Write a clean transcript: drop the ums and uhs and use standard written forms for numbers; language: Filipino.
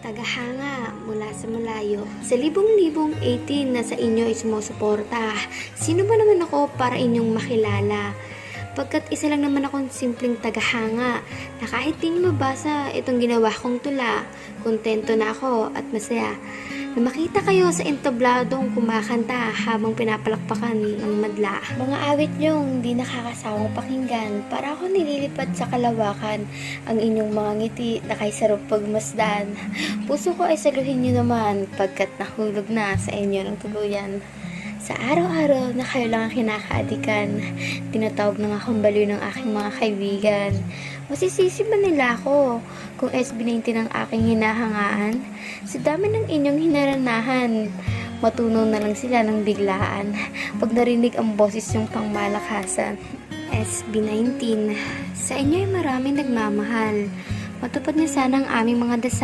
Tagahanga mula sa malayo. Sa libong-libong 18 na sa inyo ay sumusuporta. Sino ba naman ako para inyong makilala? Pagkat isa lang naman akong simpleng tagahanga na kahit di niyo mabasa itong ginawa kong tula, kontento na ako at masaya na makita kayo sa entabladong kumakanta habang pinapalakpakan ng madla. Mga awit niyong di nakakasawang pakinggan, para ako nililipad sa kalawakan ang inyong mga ngiti na kay sarap pagmasdan. Puso ko ay saluhin niyo naman pagkat nahulog na sa inyo ng tuluyan. Sa araw-araw na kayo lang ang kinakaadikan, tinatawag na nga akong baliw ng aking mga kaibigan. Masisisi ba nila ako kung SB19 ang aking hinahangaan? Sa dami ng inyong hinaranahan, matunaw na lang sila ng biglaan pag narinig ang boses yung pangmalakasan. SB19, sa inyo ay maraming nagmamahal. Matupad niya sana ang aming mga dasal.